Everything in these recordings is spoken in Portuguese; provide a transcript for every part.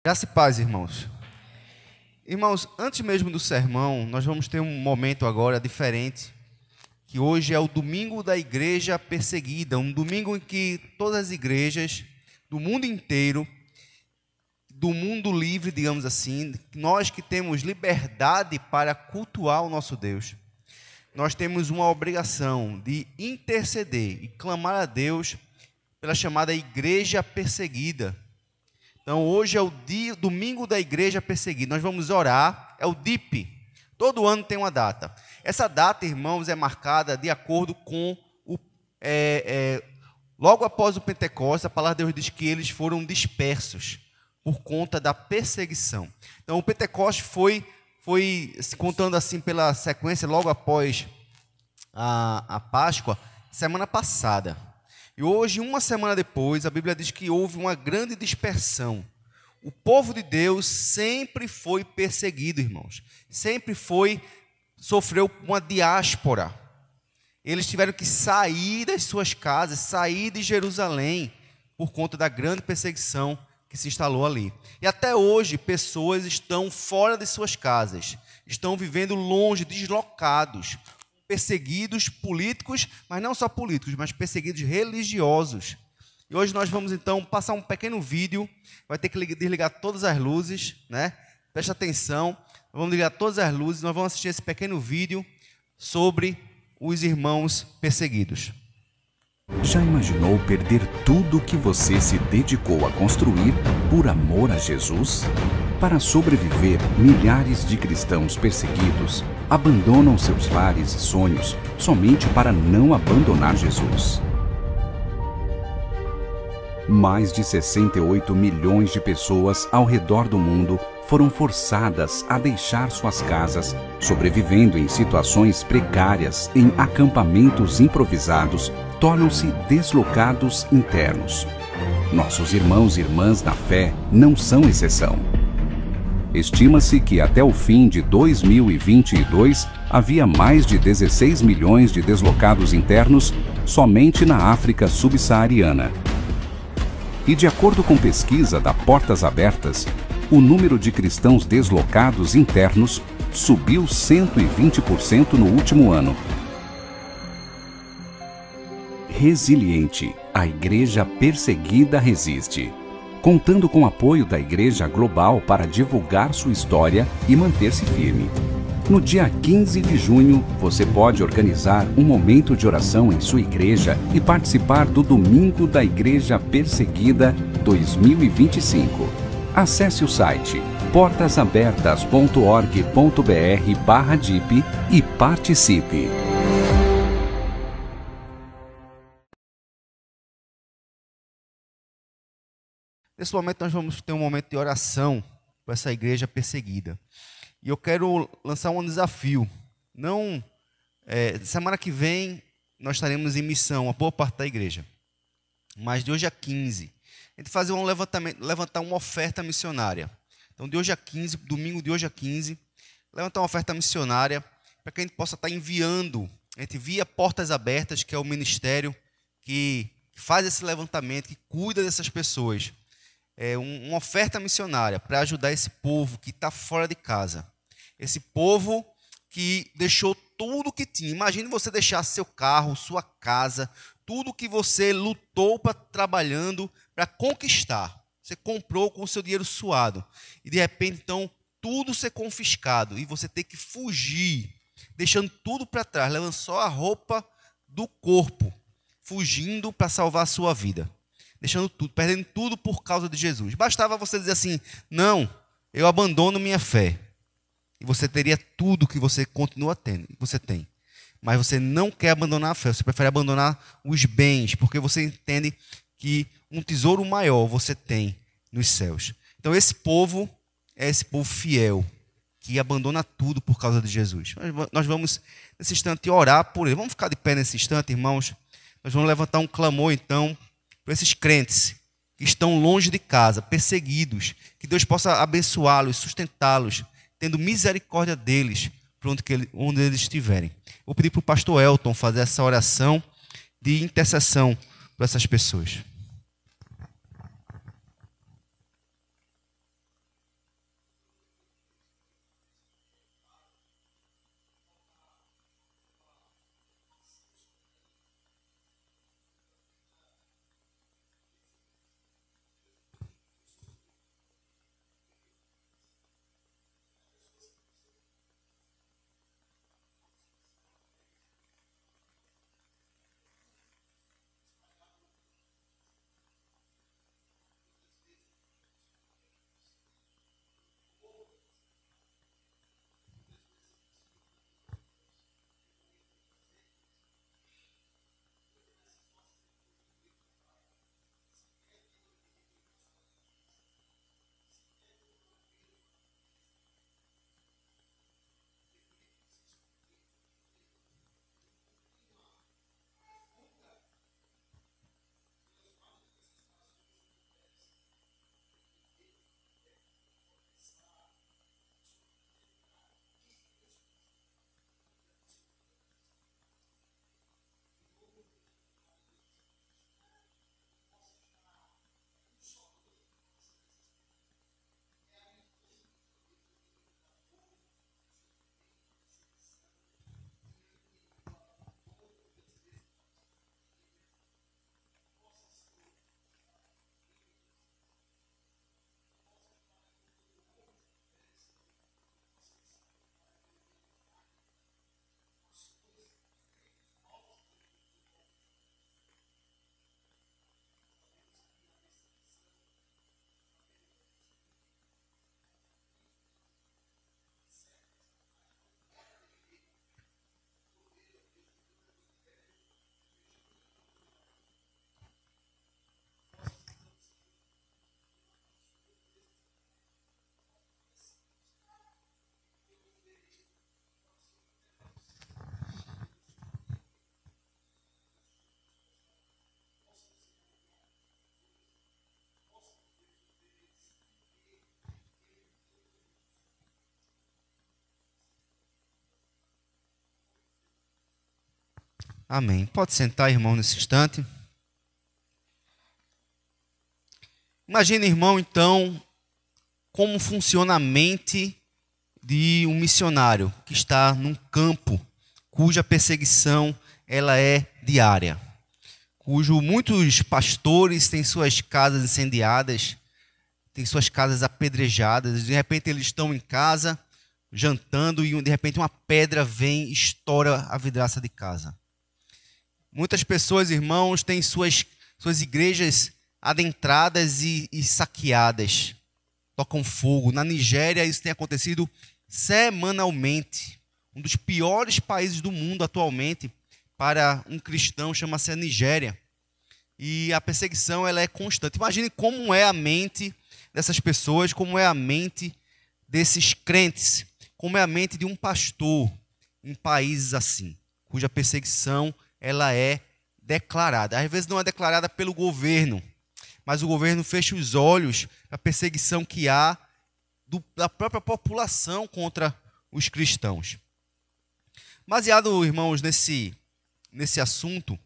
Graça e paz, irmãos. Irmãos, antes mesmo do sermão, nós vamos ter um momento agora diferente, que hoje é o domingo da igreja perseguida, um domingo em que todas as igrejas do mundo inteiro, do mundo livre, digamos assim, nós que temos liberdade para cultuar o nosso Deus, nós temos uma obrigação de interceder e clamar a Deus pela chamada igreja perseguida. Então, hoje é o domingo da igreja perseguida. Nós vamos orar, é o DIP. Todo ano tem uma data. Essa data, irmãos, é marcada de acordo com logo após o Pentecostes, a palavra de Deus diz que eles foram dispersos por conta da perseguição. Então, o Pentecostes foi contando assim pela sequência, logo após a Páscoa, semana passada. E hoje, uma semana depois, a Bíblia diz que houve uma grande dispersão. O povo de Deus sempre foi perseguido, irmãos. Sempre sofreu uma diáspora. Eles tiveram que sair das suas casas, sair de Jerusalém, por conta da grande perseguição que se instalou ali. E até hoje, pessoas estão fora de suas casas, estão vivendo longe, deslocados, perseguidos políticos, mas não só políticos, mas perseguidos religiosos. E hoje nós vamos então passar um pequeno vídeo, vai ter que desligar todas as luzes, né? Presta atenção, vamos ligar todas as luzes, nós vamos assistir esse pequeno vídeo sobre os irmãos perseguidos. Já imaginou perder tudo que você se dedicou a construir por amor a Jesus? Para sobreviver, milhares de cristãos perseguidos abandonam seus lares e sonhos somente para não abandonar Jesus. Mais de 68 milhões de pessoas ao redor do mundo foram forçadas a deixar suas casas, sobrevivendo em situações precárias em acampamentos improvisados, tornam-se deslocados internos. Nossos irmãos e irmãs na fé não são exceção. Estima-se que até o fim de 2022 havia mais de 16 milhões de deslocados internos somente na África subsaariana. E de acordo com pesquisa da Portas Abertas, o número de cristãos deslocados internos subiu 120% no último ano. Resiliente, a igreja perseguida resiste. Contando com o apoio da Igreja Global para divulgar sua história e manter-se firme. No dia 15 de junho, você pode organizar um momento de oração em sua igreja e participar do Domingo da Igreja Perseguida 2025. Acesse o site portasabertas.org.br/DIP e participe. Nesse momento nós vamos ter um momento de oração para essa igreja perseguida. E eu quero lançar um desafio. Semana que vem nós estaremos em missão, a boa parte da igreja. Mas de hoje a 15, a gente fazer um levantar uma oferta missionária. Então de hoje a 15, domingo de hoje a 15, levantar uma oferta missionária para que a gente possa estar enviando. A gente via Portas Abertas, que é o ministério que faz esse levantamento, que cuida dessas pessoas. Uma oferta missionária para ajudar esse povo que está fora de casa. Esse povo que deixou tudo que tinha. Imagine você deixar seu carro, sua casa, tudo que você lutou trabalhando para conquistar. Você comprou com o seu dinheiro suado. E de repente, então, tudo ser confiscado. E você ter que fugir, deixando tudo para trás, levando só a roupa do corpo, fugindo para salvar a sua vida. Deixando tudo, perdendo tudo por causa de Jesus. Bastava você dizer assim, não, eu abandono minha fé. E você teria tudo que você continua tendo, você tem. Mas você não quer abandonar a fé, você prefere abandonar os bens, porque você entende que um tesouro maior você tem nos céus. Então esse povo é esse povo fiel, que abandona tudo por causa de Jesus. Nós vamos, nesse instante, orar por ele. Vamos ficar de pé nesse instante, irmãos. Nós vamos levantar um clamor, então, para esses crentes que estão longe de casa, perseguidos, que Deus possa abençoá-los, sustentá-los, tendo misericórdia deles, por onde eles estiverem. Vou pedir para o pastor Elton fazer essa oração de intercessão para essas pessoas. Amém. Pode sentar, irmão, nesse instante. Imagina, irmão, então, como funciona a mente de um missionário que está num campo cuja perseguição ela é diária, cujo muitos pastores têm suas casas incendiadas, têm suas casas apedrejadas, de repente eles estão em casa jantando e de repente uma pedra vem e estoura a vidraça de casa. Muitas pessoas, irmãos, têm suas igrejas adentradas e saqueadas, tocam fogo. Na Nigéria isso tem acontecido semanalmente. Um dos piores países do mundo atualmente para um cristão chama-se a Nigéria. E a perseguição ela é constante. Imagine como é a mente dessas pessoas, como é a mente desses crentes, como é a mente de um pastor em países assim, cuja perseguição ela é declarada. Às vezes não é declarada pelo governo, mas o governo fecha os olhos para a perseguição que há da própria população contra os cristãos. Baseado, irmãos, nesse assunto,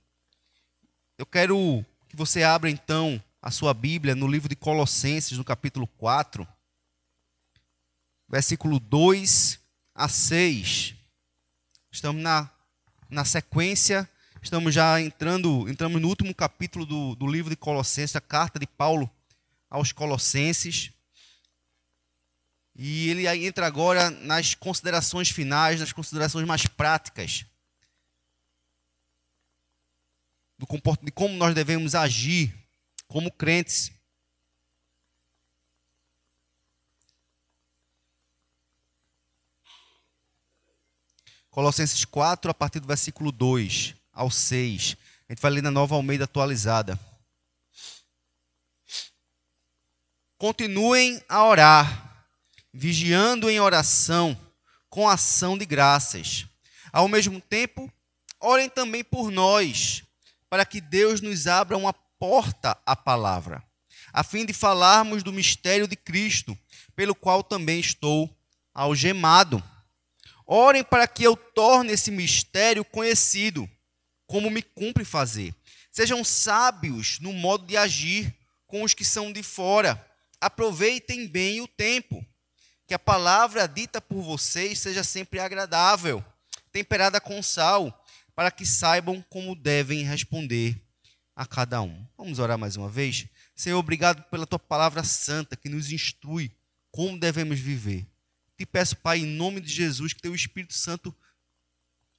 eu quero que você abra então a sua Bíblia no livro de Colossenses, no capítulo 4, versículo 2 a 6. Estamos na sequência, entramos no último capítulo do livro de Colossenses, a carta de Paulo aos Colossenses. E ele entra agora nas considerações finais, nas considerações mais práticas de como nós devemos agir como crentes. Colossenses 4, a partir do versículo 2 ao 6. A gente vai ler na Nova Almeida atualizada. Continuem a orar, vigiando em oração, com ação de graças. Ao mesmo tempo, orem também por nós, para que Deus nos abra uma porta à palavra, a fim de falarmos do mistério de Cristo, pelo qual também estou algemado. Orem para que eu torne esse mistério conhecido, como me cumpre fazer. Sejam sábios no modo de agir com os que são de fora. Aproveitem bem o tempo. Que a palavra dita por vocês seja sempre agradável, temperada com sal, para que saibam como devem responder a cada um. Vamos orar mais uma vez? Senhor, obrigado pela tua palavra santa que nos instrui como devemos viver. Te peço, Pai, em nome de Jesus, que teu Espírito Santo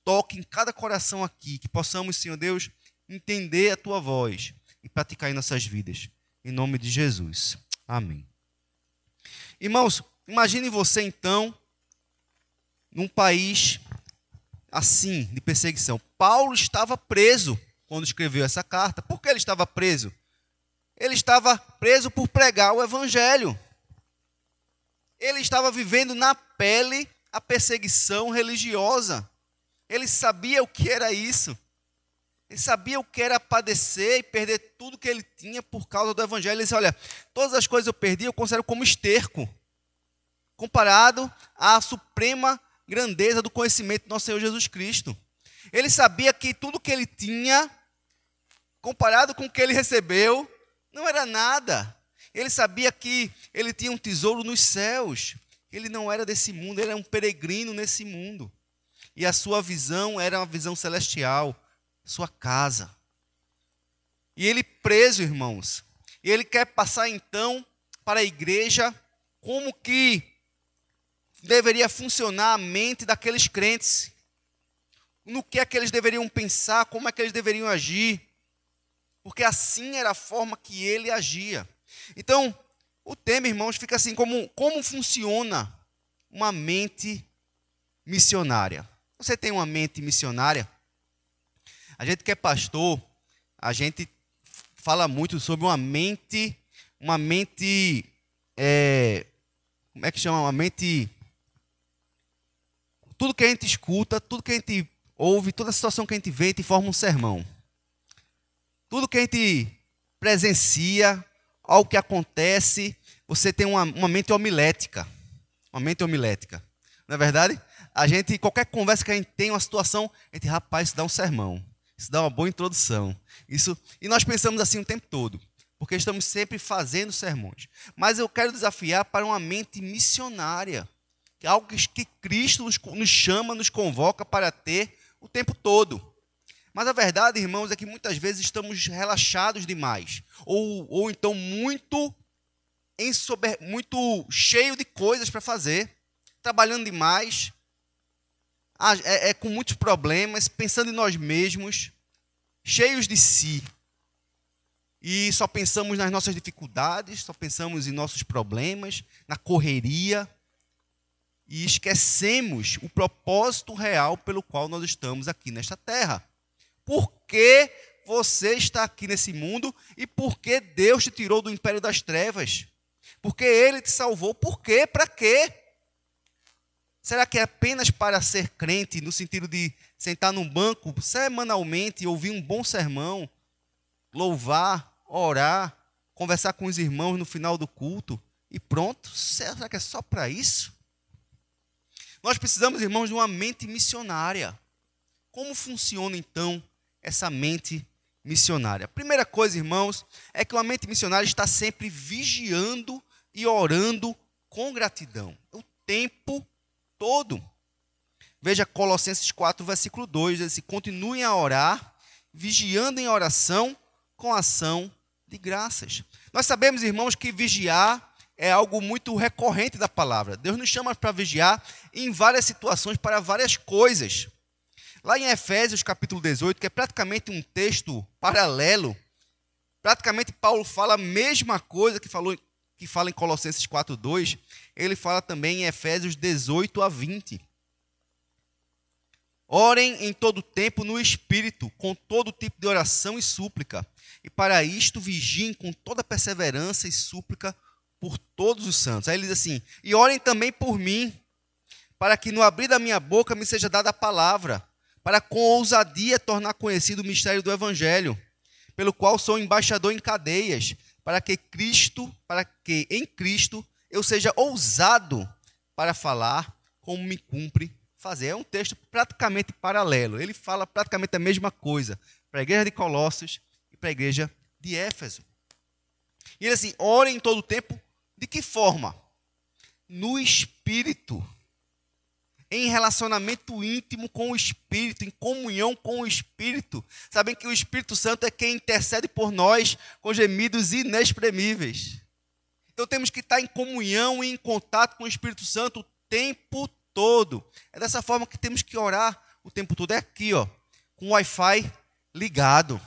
toque em cada coração aqui, que possamos, Senhor Deus, entender a tua voz e praticar em nossas vidas. Em nome de Jesus. Amém. Irmãos, imagine você, então, num país assim, de perseguição. Paulo estava preso quando escreveu essa carta. Por que ele estava preso? Ele estava preso por pregar o evangelho. Ele estava vivendo na pele a perseguição religiosa. Ele sabia o que era isso. Ele sabia o que era padecer e perder tudo que ele tinha por causa do evangelho. Ele disse, olha, todas as coisas eu perdi, eu considero como esterco, comparado à suprema grandeza do conhecimento do nosso Senhor Jesus Cristo. Ele sabia que tudo que ele tinha, comparado com o que ele recebeu, não era nada. Ele sabia que ele tinha um tesouro nos céus. Ele não era desse mundo, ele era um peregrino nesse mundo. E a sua visão era uma visão celestial, sua casa. E ele preso, irmãos, e ele quer passar então para a igreja como que deveria funcionar a mente daqueles crentes, no que é que eles deveriam pensar, como é que eles deveriam agir, porque assim era a forma que ele agia. Então, o tema, irmãos, fica assim, como funciona uma mente missionária. Você tem uma mente missionária? A gente que é pastor, a gente fala muito sobre uma mente, como é que chama? Uma mente, tudo que a gente escuta, tudo que a gente ouve, toda a situação que a gente vê, a gente forma um sermão. Tudo que a gente presencia, algo que acontece, você tem uma mente homilética. Uma mente homilética. Não é verdade? Qualquer conversa que a gente tem, uma situação, a gente, rapaz, isso dá um sermão. Isso dá uma boa introdução. E nós pensamos assim o tempo todo, porque estamos sempre fazendo sermões. Mas eu quero desafiar para uma mente missionária, que é algo que Cristo nos chama, nos convoca para ter o tempo todo. Mas a verdade, irmãos, é que muitas vezes estamos relaxados demais, ou então muito cheio de coisas para fazer, trabalhando demais, com muitos problemas, pensando em nós mesmos, cheios de si. E só pensamos nas nossas dificuldades, só pensamos em nossos problemas, na correria, e esquecemos o propósito real pelo qual nós estamos aqui nesta terra. Por que você está aqui nesse mundo e por que Deus te tirou do império das trevas? Porque Ele te salvou. Por quê? Para quê? Será que é apenas para ser crente, no sentido de sentar num banco semanalmente e ouvir um bom sermão, louvar, orar, conversar com os irmãos no final do culto e pronto? Será que é só para isso? Nós precisamos, irmãos, de uma mente missionária. Como funciona, então, essa mente missionária? A primeira coisa, irmãos, é que uma mente missionária está sempre vigiando e orando com gratidão, o tempo todo. Veja Colossenses 4, versículo 2, diz assim: continuem a orar, vigiando em oração com ação de graças. Nós sabemos, irmãos, que vigiar é algo muito recorrente da palavra. Deus nos chama para vigiar em várias situações, para várias coisas. Lá em Efésios capítulo 18, que é praticamente um texto paralelo, praticamente Paulo fala a mesma coisa que fala em Colossenses 4:2, ele fala também em Efésios 18 a 20. Orem em todo tempo no Espírito, com todo tipo de oração e súplica, e para isto vigiem com toda perseverança e súplica por todos os santos. Aí ele diz assim: e orem também por mim, para que no abrir da minha boca me seja dada a palavra, para com ousadia tornar conhecido o mistério do Evangelho, pelo qual sou embaixador em cadeias, para que em Cristo eu seja ousado para falar como me cumpre fazer. É um texto praticamente paralelo. Ele fala praticamente a mesma coisa para a igreja de Colossos e para a igreja de Éfeso. E ele assim: orem em todo o tempo. De que forma? No Espírito. Em relacionamento íntimo com o Espírito, em comunhão com o Espírito. Sabem que o Espírito Santo é quem intercede por nós com gemidos inexprimíveis. Então temos que estar em comunhão e em contato com o Espírito Santo o tempo todo. É dessa forma que temos que orar o tempo todo. É aqui, ó, com o Wi-Fi ligado.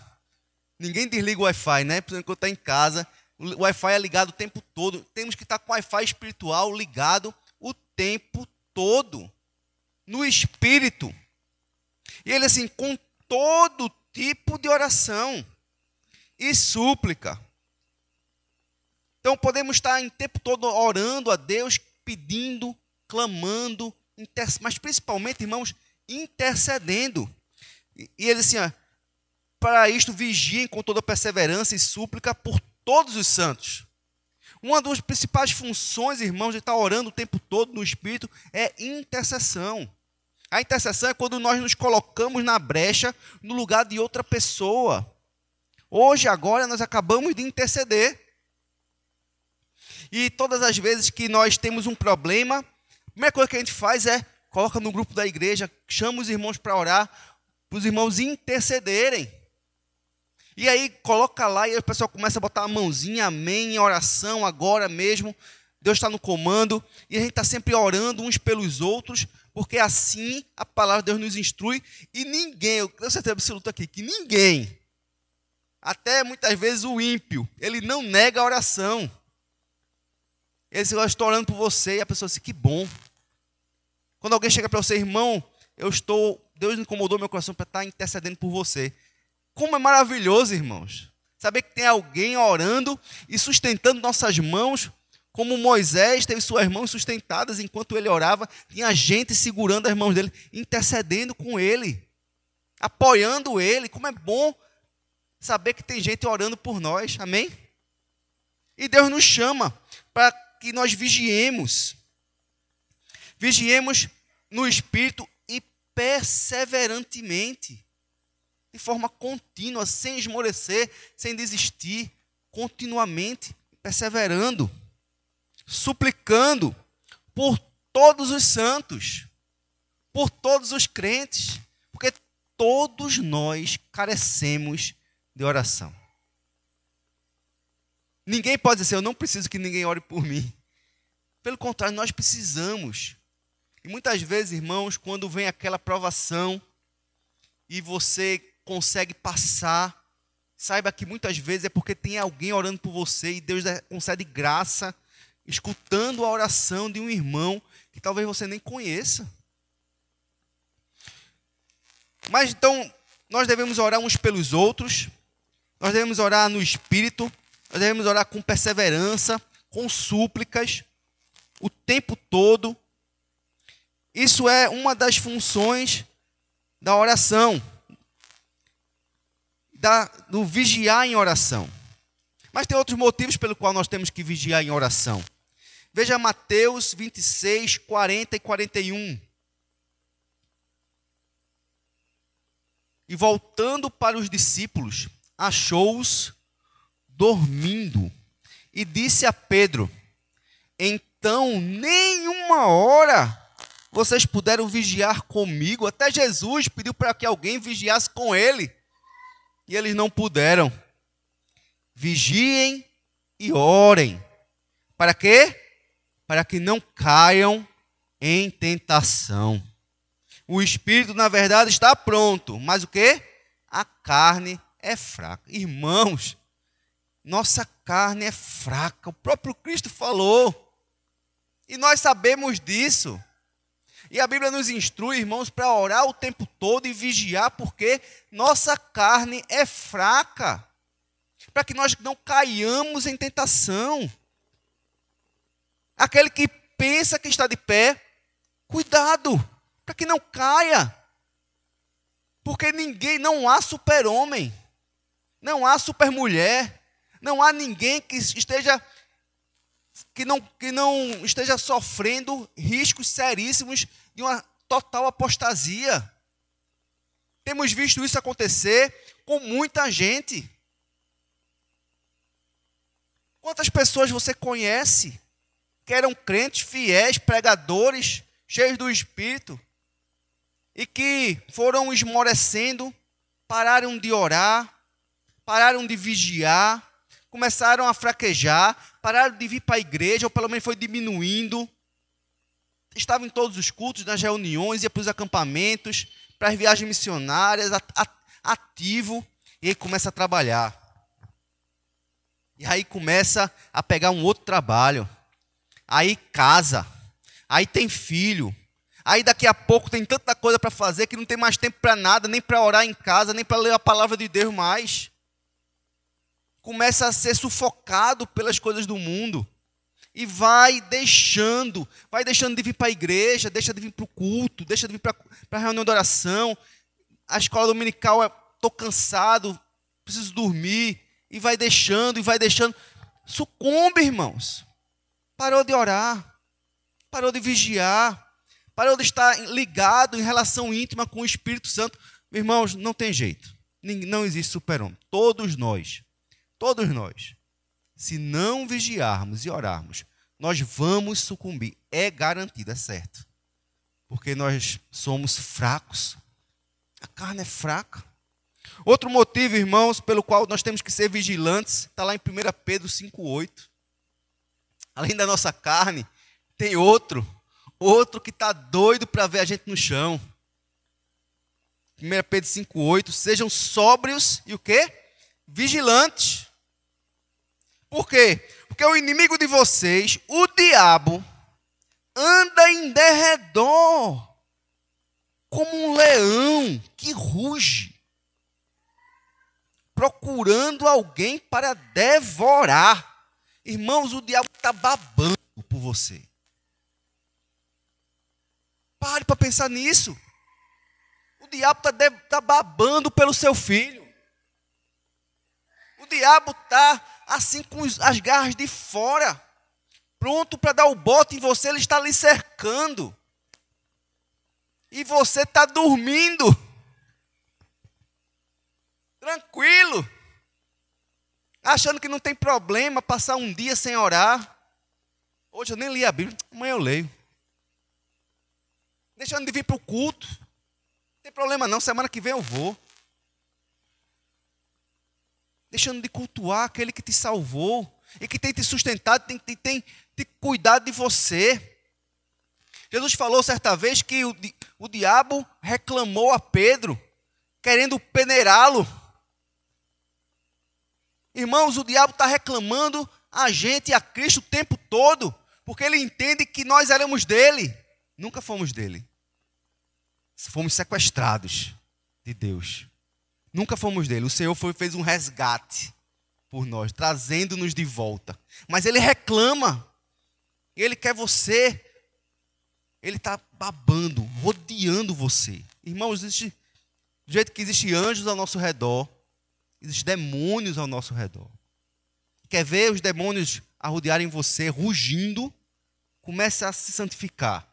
Ninguém desliga o Wi-Fi, né? Por exemplo, quando está em casa, o Wi-Fi é ligado o tempo todo. Temos que estar com o Wi-Fi espiritual ligado o tempo todo. No Espírito. E ele assim, com todo tipo de oração e súplica. Então podemos estar em tempo todo orando a Deus, pedindo, clamando, mas principalmente, irmãos, intercedendo. E ele assim, ó, para isto vigiem com toda perseverança e súplica por todos os santos. Uma das principais funções, irmãos, de estar orando o tempo todo no Espírito é intercessão. A intercessão é quando nós nos colocamos na brecha no lugar de outra pessoa. Hoje, agora, nós acabamos de interceder. E todas as vezes que nós temos um problema, a primeira coisa que a gente faz é coloca no grupo da igreja, chama os irmãos para orar, para os irmãos intercederem. E aí coloca lá e o pessoal começa a botar a mãozinha, amém, em oração agora mesmo. Deus está no comando e a gente está sempre orando uns pelos outros, porque assim a palavra de Deus nos instrui e ninguém, eu tenho certeza absoluta aqui, que ninguém, até muitas vezes o ímpio, ele não nega a oração. Ele diz: eu estou orando por você, e a pessoa diz: que bom. Quando alguém chega para você: irmão, Deus incomodou meu coração para estar intercedendo por você. Como é maravilhoso, irmãos, saber que tem alguém orando e sustentando nossas mãos, como Moisés teve suas mãos sustentadas enquanto ele orava, tinha gente segurando as mãos dele, intercedendo com ele, apoiando ele. Como é bom saber que tem gente orando por nós, amém? E Deus nos chama para que nós vigiemos no Espírito e perseverantemente. de forma contínua, sem esmorecer, sem desistir, continuamente, perseverando, suplicando por todos os santos, por todos os crentes, porque todos nós carecemos de oração. Ninguém pode dizer assim, eu não preciso que ninguém ore por mim. Pelo contrário, nós precisamos. E muitas vezes, irmãos, quando vem aquela provação e você consegue passar, saiba que muitas vezes é porque tem alguém orando por você e Deus concede graça, escutando a oração de um irmão que talvez você nem conheça. Mas então, nós devemos orar uns pelos outros, nós devemos orar no Espírito, nós devemos orar com perseverança, com súplicas, o tempo todo. Isso é uma das funções da oração, do vigiar em oração. Mas tem outros motivos pelo qual nós temos que vigiar em oração. Veja Mateus 26, 40 e 41. E voltando para os discípulos, achou-os dormindo. E disse a Pedro, então nenhuma hora vocês puderam vigiar comigo. Até Jesus pediu para que alguém vigiasse com ele. E eles não puderam. Vigiem e orem. Para quê? Para que não caiam em tentação. O espírito, na verdade, está pronto. Mas o quê? A carne é fraca. Irmãos, nossa carne é fraca. O próprio Cristo falou. E nós sabemos disso. E a Bíblia nos instrui, irmãos, para orar o tempo todo e vigiar, porque nossa carne é fraca. Para que nós não caiamos em tentação. Aquele que pensa que está de pé, cuidado, para que não caia. Porque não há super-homem, não há super-mulher, não há ninguém que não esteja sofrendo riscos seríssimos de uma total apostasia. Temos visto isso acontecer com muita gente. Quantas pessoas você conhece que eram crentes, fiéis, pregadores, cheios do Espírito, e que foram esmorecendo, pararam de orar, pararam de vigiar, começaram a fraquejar, pararam de vir para a igreja, ou pelo menos foi diminuindo. Estavam em todos os cultos, nas reuniões, ia para os acampamentos, para as viagens missionárias, ativo, e aí começa a trabalhar. E aí começa a pegar um outro trabalho. Aí casa, aí tem filho, aí daqui a pouco tem tanta coisa para fazer que não tem mais tempo para nada, nem para orar em casa, nem para ler a palavra de Deus mais. Começa a ser sufocado pelas coisas do mundo e vai deixando de vir para a igreja, deixa de vir para o culto, deixa de vir para a reunião de oração. A escola dominical, estou cansado, preciso dormir, e vai deixando, sucumbe, irmãos. Parou de orar, parou de vigiar, parou de estar ligado em relação íntima com o Espírito Santo. Irmãos, não tem jeito. Não existe super-homem. Todos nós, se não vigiarmos e orarmos, nós vamos sucumbir. É garantido, é certo. Porque nós somos fracos. A carne é fraca. Outro motivo, irmãos, pelo qual nós temos que ser vigilantes, está lá em 1 Pedro 5,8. Além da nossa carne, tem outro que está doido para ver a gente no chão. 1 Pedro 5,8, sejam sóbrios e o quê? Vigilantes. Por quê? Porque o inimigo de vocês, o diabo, anda em derredor, como um leão que ruge, procurando alguém para devorar. Irmãos, o diabo está babando por você. Pare para pensar nisso. O diabo está babando pelo seu filho. O diabo está assim com as garras de fora, pronto para dar o bote em você. Ele está lhe cercando. E você está dormindo. tranquilo, achando que não tem problema passar um dia sem orar. Hoje eu nem li a Bíblia, amanhã eu leio. Deixando de vir para o culto. Não tem problema não, semana que vem eu vou. Deixando de cultuar aquele que te salvou e que tem te sustentado, tem cuidado de você. Jesus falou certa vez que o diabo reclamou a Pedro, querendo peneirá-lo. Irmãos, o diabo está reclamando a gente e a Cristo o tempo todo, porque ele entende que nós éramos dele. Nunca fomos dele. Fomos sequestrados de Deus. Nunca fomos dele. O Senhor fez um resgate por nós, trazendo-nos de volta. Mas ele reclama. Ele quer você. Ele está babando, rodeando você. Irmãos, do jeito que existem anjos ao nosso redor, existem demônios ao nosso redor. Quer ver os demônios arrodearem você, rugindo? Comece a se santificar.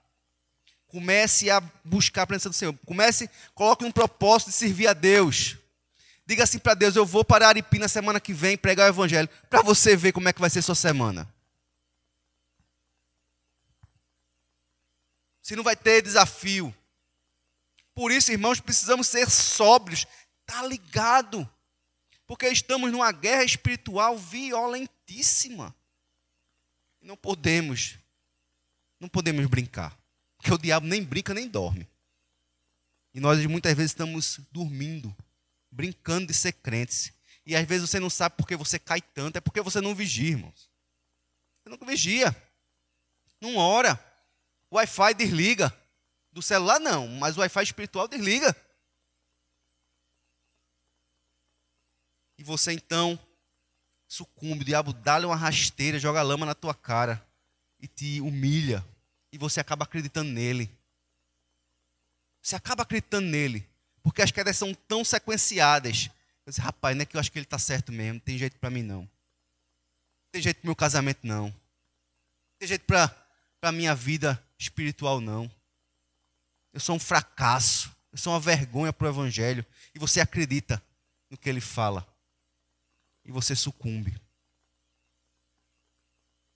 Comece a buscar a presença do Senhor. Coloque um propósito de servir a Deus. Diga assim para Deus: eu vou para Aripina semana que vem pregar o evangelho, para você ver como é que vai ser sua semana. Se não vai ter desafio. Por isso, irmãos, precisamos ser sóbrios. Está ligado? Porque estamos numa guerra espiritual violentíssima. Não podemos brincar. Porque o diabo nem brinca nem dorme. E nós muitas vezes estamos dormindo, brincando de ser crentes. E às vezes você não sabe porque você cai tanto, é porque você não vigia, irmãos. Você não vigia. Não ora. O Wi-Fi desliga. Do celular não, mas o Wi-Fi espiritual desliga. E você então sucumbe, o diabo dá-lhe uma rasteira, joga lama na tua cara e te humilha. E você acaba acreditando nele. Você acaba acreditando nele. Porque as quedas são tão sequenciadas. Eu disse, rapaz, não é que eu acho que ele está certo mesmo. Não tem jeito para mim, não. Não tem jeito para o meu casamento, não. Não tem jeito para a minha vida espiritual, não. Eu sou um fracasso. Eu sou uma vergonha para o evangelho. E você acredita no que ele fala. E você sucumbe.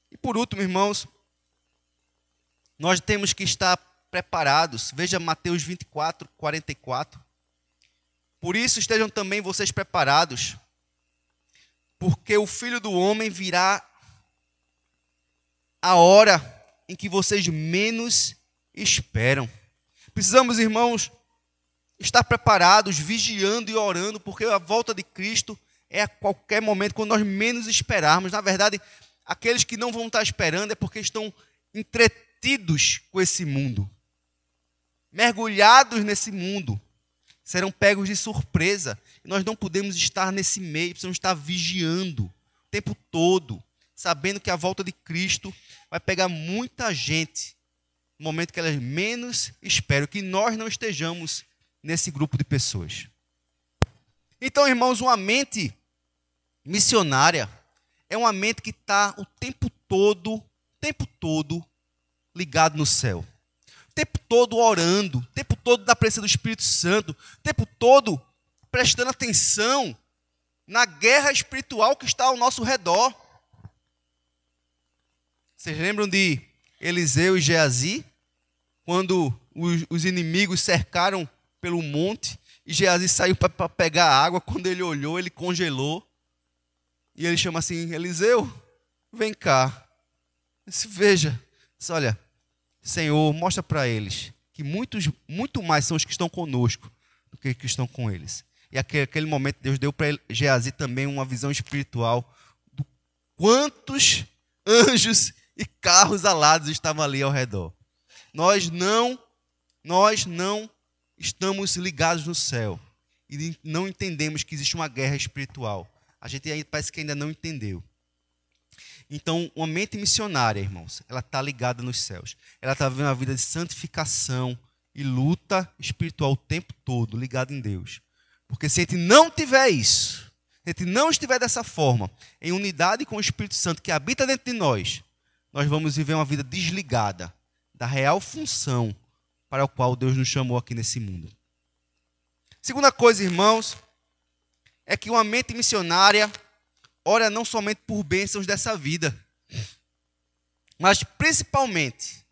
E por último, irmãos, nós temos que estar preparados. Veja Mateus 24, 44. Por isso estejam também vocês preparados, porque o Filho do Homem virá a hora em que vocês menos esperam. Precisamos, irmãos, estar preparados, vigiando e orando, porque a volta de Cristo é a qualquer momento, quando nós menos esperarmos. Na verdade, aqueles que não vão estar esperando é porque estão entretidos com esse mundo, mergulhados nesse mundo, serão pegos de surpresa. E nós não podemos estar nesse meio, precisamos estar vigiando o tempo todo, sabendo que a volta de Cristo vai pegar muita gente no momento que elas menos esperam, que nós não estejamos nesse grupo de pessoas. Então, irmãos, uma mente missionária é uma mente que está o tempo todo ligado no céu. O tempo todo orando, o tempo todo na presença do Espírito Santo, o tempo todo prestando atenção na guerra espiritual que está ao nosso redor. Vocês lembram de Eliseu e Geazi? Quando os inimigos cercaram pelo monte e Geazi saiu para pegar água, quando ele olhou, ele congelou. E ele chama assim, Eliseu, vem cá. Veja, olha, Senhor, mostra para eles que muito mais são os que estão conosco do que os que estão com eles. E aquele momento Deus deu para Geazi também uma visão espiritual do quantos anjos e carros alados estavam ali ao redor. Nós não estamos ligados no céu e não entendemos que existe uma guerra espiritual. A gente parece que ainda não entendeu. Então, uma mente missionária, irmãos, ela está ligada nos céus. Ela está vivendo uma vida de santificação e luta espiritual o tempo todo, ligada em Deus. Porque se a gente não tiver isso, se a gente não estiver dessa forma, em unidade com o Espírito Santo que habita dentro de nós, nós vamos viver uma vida desligada da real função para a qual Deus nos chamou aqui nesse mundo. Segunda coisa, irmãos, é que uma mente missionária ora não somente por bênçãos dessa vida, mas principalmente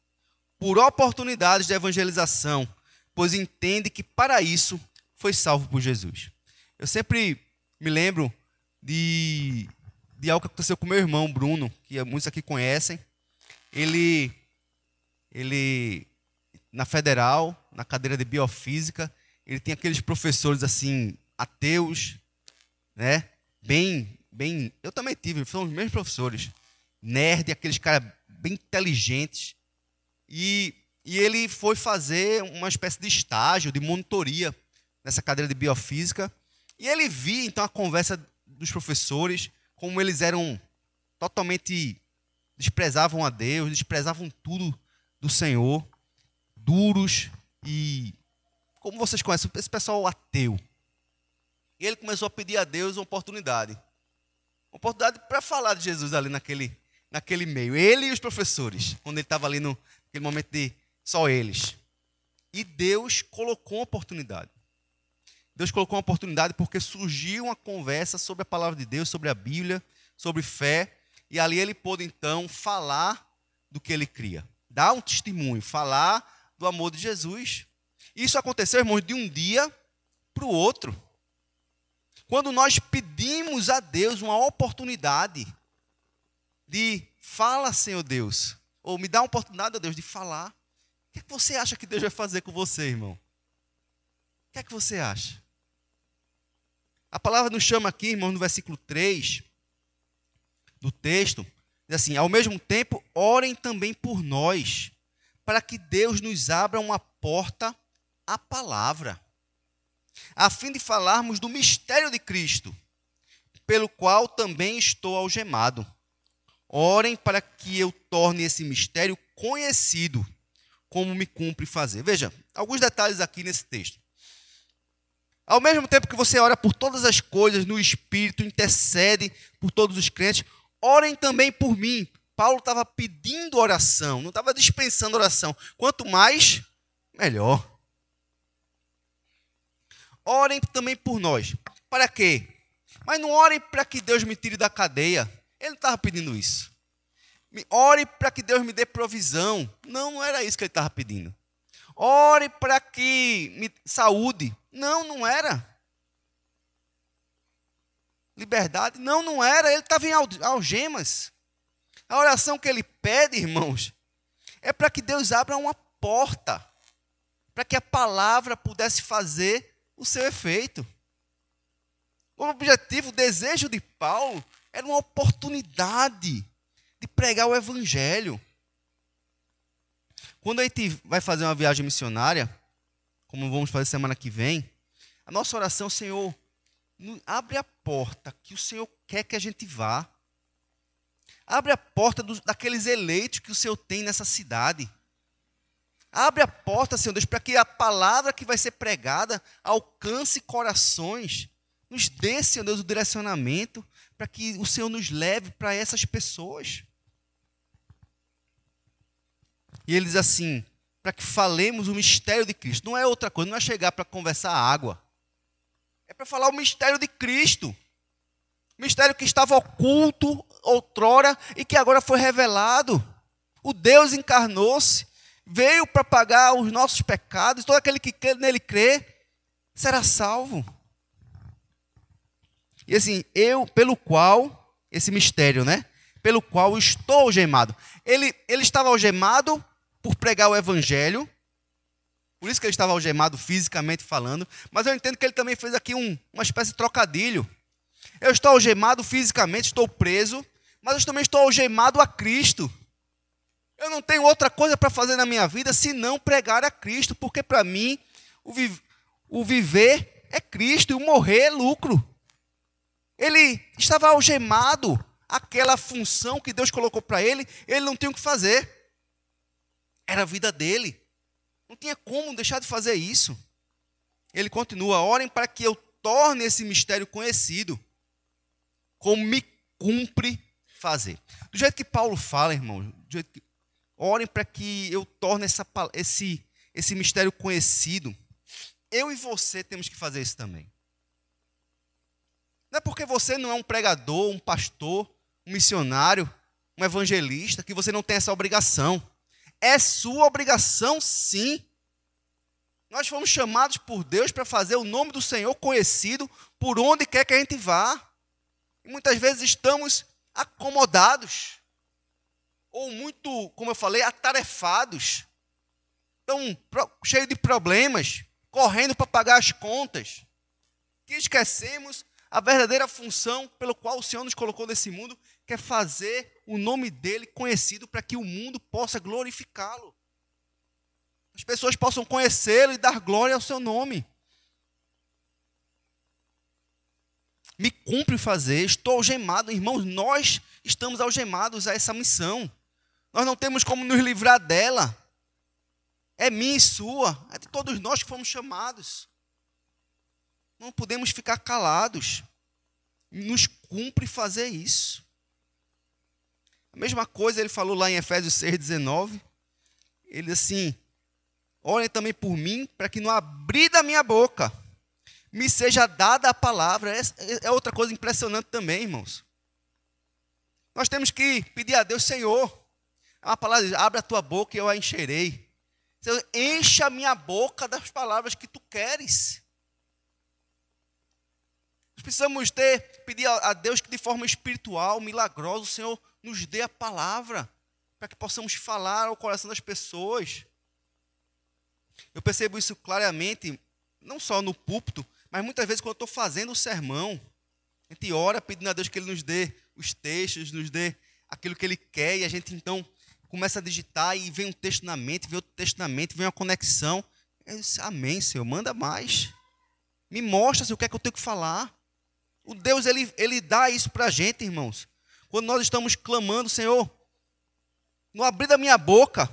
por oportunidades de evangelização, pois entende que para isso foi salvo por Jesus. Eu sempre me lembro de algo que aconteceu com meu irmão Bruno, que muitos aqui conhecem. Ele na Federal, na cadeira de Biofísica, ele tem aqueles professores assim, ateus, né? Bem, eu também tive, são os mesmos professores, nerd, aqueles caras bem inteligentes. E ele foi fazer uma espécie de estágio, de monitoria nessa cadeira de Biofísica. E ele via, então, a conversa dos professores, como eles eram totalmente, desprezavam a Deus, desprezavam tudo do Senhor, duros e, como vocês conhecem, esse pessoal ateu. E ele começou a pedir a Deus uma oportunidade para falar de Jesus ali naquele meio. Ele e os professores, quando ele estava ali naquele momento de só eles. E Deus colocou uma oportunidade. Deus colocou uma oportunidade porque surgiu uma conversa sobre a palavra de Deus, sobre a Bíblia, sobre fé. E ali ele pôde, então, falar do que ele cria. Dar um testemunho, falar do amor de Jesus. Isso aconteceu, irmãos, de um dia para o outro. Quando nós pedimos a Deus uma oportunidade de fala, Senhor Deus, ou me dá uma oportunidade, ó Deus, de falar. O que é que você acha que Deus vai fazer com você, irmão? O que é que você acha? A palavra nos chama aqui, irmão, no versículo 3 do texto, diz assim: ao mesmo tempo, orem também por nós, para que Deus nos abra uma porta à palavra, a fim de falarmos do mistério de Cristo, pelo qual também estou algemado. Orem para que eu torne esse mistério conhecido, como me cumpre fazer. Veja, alguns detalhes aqui nesse texto. Ao mesmo tempo que você ora por todas as coisas no Espírito, intercede por todos os crentes, orem também por mim. Paulo estava pedindo oração, não estava dispensando oração. Quanto mais, melhor. Orem também por nós. Para quê? Mas não orem para que Deus me tire da cadeia. Ele não estava pedindo isso. Ore para que Deus me dê provisão. Não era isso que ele estava pedindo. Ore para que me saúde. Não era. Liberdade. Não era. Ele estava em algemas. A oração que ele pede, irmãos, é para que Deus abra uma porta, para que a palavra pudesse fazer o seu efeito. O objetivo, o desejo de Paulo era uma oportunidade de pregar o evangelho. Quando a gente vai fazer uma viagem missionária, como vamos fazer semana que vem, a nossa oração: Senhor, abre a porta que o Senhor quer que a gente vá. Abre a porta daqueles eleitos que o Senhor tem nessa cidade. Abre a porta, Senhor Deus, para que a palavra que vai ser pregada alcance corações. Nos dê, Senhor Deus, o direcionamento para que o Senhor nos leve para essas pessoas. E ele diz assim: para que falemos o mistério de Cristo. Não é outra coisa, não é chegar para conversar água. É para falar o mistério de Cristo. O mistério que estava oculto outrora e que agora foi revelado. O Deus encarnou-se, veio para pagar os nossos pecados. Todo aquele que nele crê será salvo. E assim, pelo qual, esse mistério, né? Pelo qual estou algemado. Ele estava algemado por pregar o evangelho. Por isso que ele estava algemado fisicamente falando. Mas eu entendo que ele também fez aqui uma espécie de trocadilho. Eu estou algemado fisicamente, estou preso, mas eu também estou algemado a Cristo. Eu não tenho outra coisa para fazer na minha vida senão pregar a Cristo, porque para mim o viver é Cristo e o morrer é lucro. Ele estava algemado àquela função que Deus colocou para ele, ele não tinha o que fazer. Era a vida dele. Não tinha como deixar de fazer isso. Ele continua: orem para que eu torne esse mistério conhecido, como me cumpre fazer. Do jeito que Paulo fala, irmão, orem para que eu torne esse mistério conhecido. Eu e você temos que fazer isso também. Não é porque você não é um pregador, um pastor, um missionário, um evangelista, que você não tem essa obrigação. É sua obrigação, sim. Nós fomos chamados por Deus para fazer o nome do Senhor conhecido por onde quer que a gente vá. E muitas vezes estamos acomodados, ou muito, como eu falei, atarefados. Estão cheios de problemas, correndo para pagar as contas, que esquecemos a verdadeira função pelo qual o Senhor nos colocou nesse mundo, que é fazer o nome dele conhecido para que o mundo possa glorificá-lo. As pessoas possam conhecê-lo e dar glória ao seu nome. Me cumpre fazer, estou algemado. Irmãos, nós estamos algemados a essa missão. Nós não temos como nos livrar dela. É minha e sua, é de todos nós que fomos chamados. Não podemos ficar calados. Nos cumpre fazer isso. A mesma coisa ele falou lá em Efésios 6,19. Ele diz assim: olhem também por mim, para que no abrir da minha boca me seja dada a palavra. É outra coisa impressionante também, irmãos. Nós temos que pedir a Deus: Senhor, a palavra diz, abre a tua boca e eu a encherei. Senhor, encha a minha boca das palavras que tu queres. Nós precisamos pedir a Deus que de forma espiritual, milagrosa, o Senhor nos dê a palavra, para que possamos falar ao coração das pessoas. Eu percebo isso claramente, não só no púlpito, mas muitas vezes quando eu estou fazendo o sermão, a gente ora pedindo a Deus que Ele nos dê os textos, nos dê aquilo que Ele quer, e a gente então começa a digitar e vem um texto na mente, vem outro texto na mente, vem uma conexão. Eu disse, amém, Senhor, manda mais. Me mostra, Senhor, o que é que eu tenho que falar. O Deus, Ele dá isso para a gente, irmãos. Quando nós estamos clamando, Senhor, no abrir da minha boca,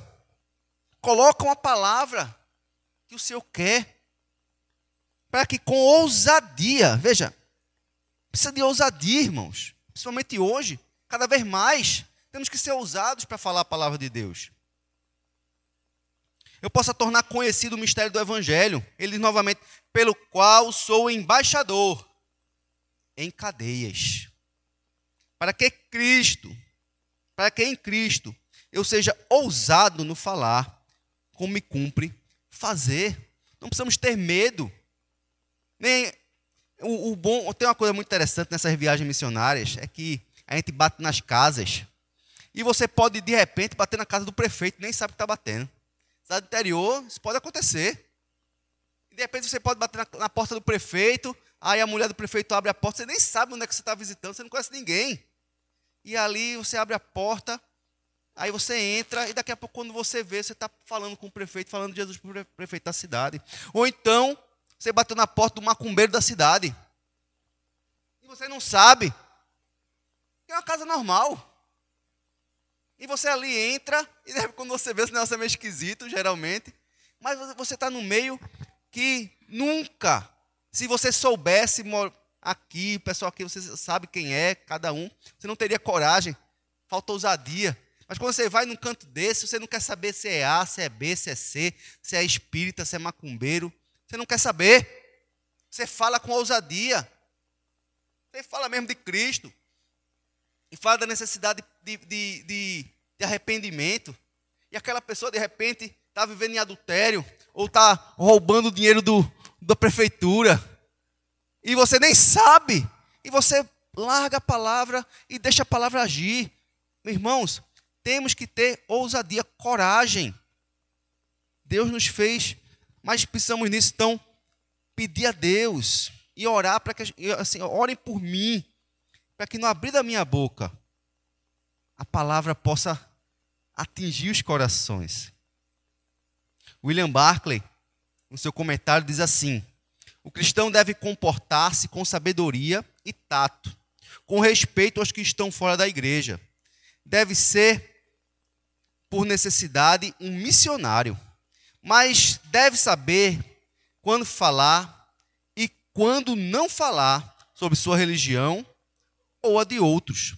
coloca uma palavra que o Senhor quer, para que com ousadia, veja, precisa de ousadia, irmãos, principalmente hoje, cada vez mais, temos que ser ousados para falar a palavra de Deus. Eu possa tornar conhecido o mistério do Evangelho. Ele diz novamente, pelo qual sou embaixador em cadeias. Para que em Cristo eu seja ousado no falar, como me cumpre fazer. Não precisamos ter medo. Nem tem uma coisa muito interessante nessas viagens missionárias, é que a gente bate nas casas, e você pode, de repente, bater na casa do prefeito, nem sabe que está batendo. Cidade do interior, isso pode acontecer. E, de repente, você pode bater na porta do prefeito, aí a mulher do prefeito abre a porta, você nem sabe onde é que você está visitando, você não conhece ninguém. E ali você abre a porta, aí você entra, e daqui a pouco, quando você vê, você está falando com o prefeito, falando de Jesus para o prefeito da cidade. Ou então, você bateu na porta do macumbeiro da cidade. E você não sabe. É uma casa normal. E você ali entra, e quando você vê, esse negócio é meio esquisito, geralmente. Mas você está no meio que nunca, se você soubesse aqui, o pessoal aqui, você sabe quem é, cada um, você não teria coragem, falta ousadia. Mas quando você vai num canto desse, você não quer saber se é A, se é B, se é C, se é espírita, se é macumbeiro. Você não quer saber. Você fala com ousadia. Você fala mesmo de Cristo. E fala da necessidade de arrependimento. E aquela pessoa, de repente, está vivendo em adultério, ou está roubando o dinheiro da prefeitura. E você nem sabe. E você larga a palavra e deixa a palavra agir. Meus irmãos, temos que ter ousadia, coragem. Deus nos fez, mas precisamos nisso, então, pedir a Deus e orar para que, assim, orem por mim, para que no abrir da minha boca a palavra possa atingir os corações. William Barclay, no seu comentário, diz assim: o cristão deve comportar-se com sabedoria e tato, com respeito aos que estão fora da igreja. Deve ser, por necessidade, um missionário, mas deve saber quando falar e quando não falar sobre sua religião ou a de outros.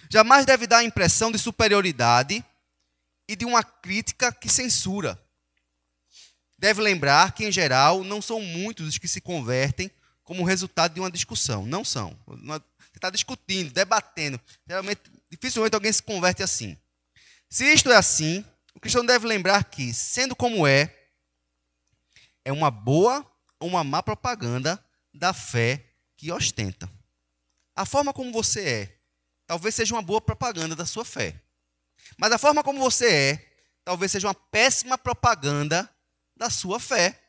Jamais deve dar a impressão de superioridade e de uma crítica que censura. Deve lembrar que, em geral, não são muitos os que se convertem como resultado de uma discussão. Não são. Você está discutindo, debatendo. Geralmente, dificilmente alguém se converte assim. Se isto é assim, o cristão deve lembrar que, sendo como é uma boa ou uma má propaganda da fé que ostenta. A forma como você é, talvez seja uma boa propaganda da sua fé. Mas a forma como você é, talvez seja uma péssima propaganda da sua fé.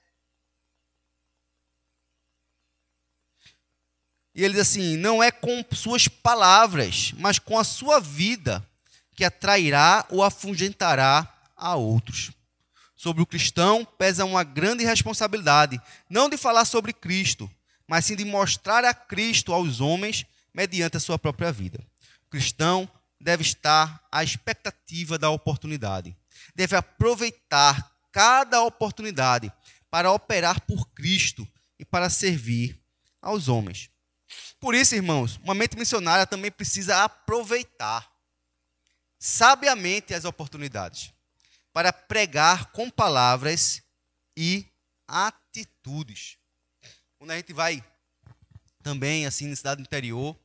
E ele diz assim, não é com suas palavras, mas com a sua vida que atrairá ou afugentará a outros. Sobre o cristão pesa uma grande responsabilidade, não de falar sobre Cristo, mas sim de mostrar a Cristo aos homens mediante a sua própria vida. O cristão deve estar à expectativa da oportunidade. Deve aproveitar cada oportunidade para operar por Cristo e para servir aos homens. Por isso, irmãos, uma mente missionária também precisa aproveitar sabiamente as oportunidades para pregar com palavras e atitudes. Quando a gente vai também, assim, na cidade do interior,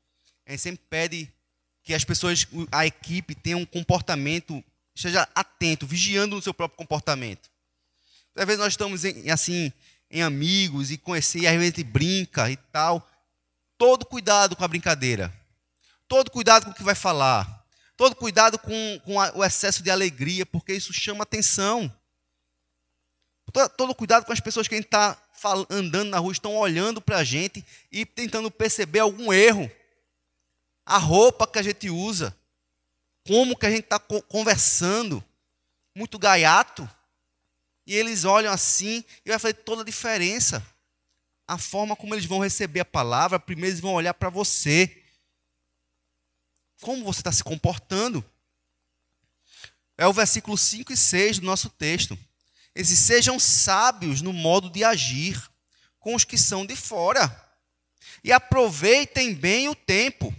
a gente sempre pede que as pessoas, a equipe, tenha um comportamento, esteja atento, vigiando no seu próprio comportamento. Às vezes nós estamos em amigos e conhecer, e às vezes a gente brinca e tal. Todo cuidado com a brincadeira. Todo cuidado com o que vai falar. Todo cuidado com o excesso de alegria, porque isso chama atenção. Todo cuidado com as pessoas que a gente está andando na rua, estão olhando para a gente e tentando perceber algum erro. A roupa que a gente usa, como que a gente está conversando, muito gaiato, e eles olham assim, e vai fazer toda a diferença. A forma como eles vão receber a palavra, primeiro eles vão olhar para você. Como você está se comportando? É o versículo 5 e 6 do nosso texto. Esses sejam sábios no modo de agir com os que são de fora. E aproveitem bem o tempo.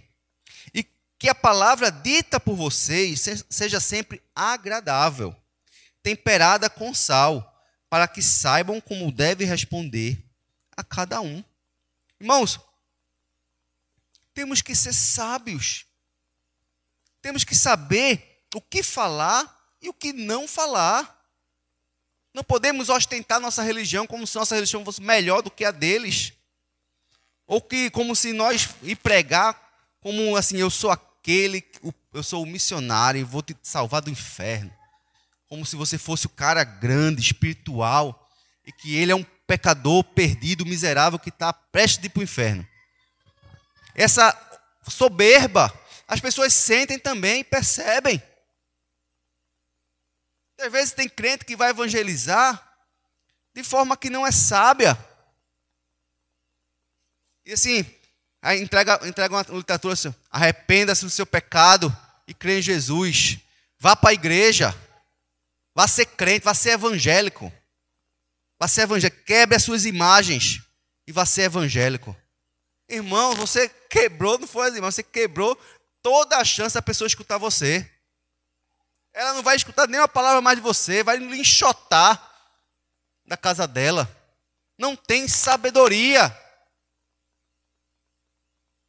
E que a palavra dita por vocês seja sempre agradável, temperada com sal, para que saibam como deve responder a cada um. Irmãos, temos que ser sábios. Temos que saber o que falar e o que não falar. Não podemos ostentar nossa religião como se nossa religião fosse melhor do que a deles. Ou como se nós ir pregar como assim, eu sou eu sou o missionário e vou te salvar do inferno. Como se você fosse o cara grande, espiritual, e que ele é um pecador perdido, miserável, que está prestes a ir para o inferno. Essa soberba, as pessoas sentem também e percebem. Às vezes tem crente que vai evangelizar de forma que não é sábia. E assim, aí entrega uma literatura assim, arrependa-se do seu pecado e crê em Jesus. Vá para a igreja. Vá ser crente, vá ser evangélico. Vá ser evangélico. Quebre as suas imagens e vá ser evangélico. Irmão, você quebrou, não foi as imagens, você quebrou toda a chance da pessoa escutar você. Ela não vai escutar nenhuma palavra mais de você, vai lhe enxotar da casa dela. Não tem sabedoria.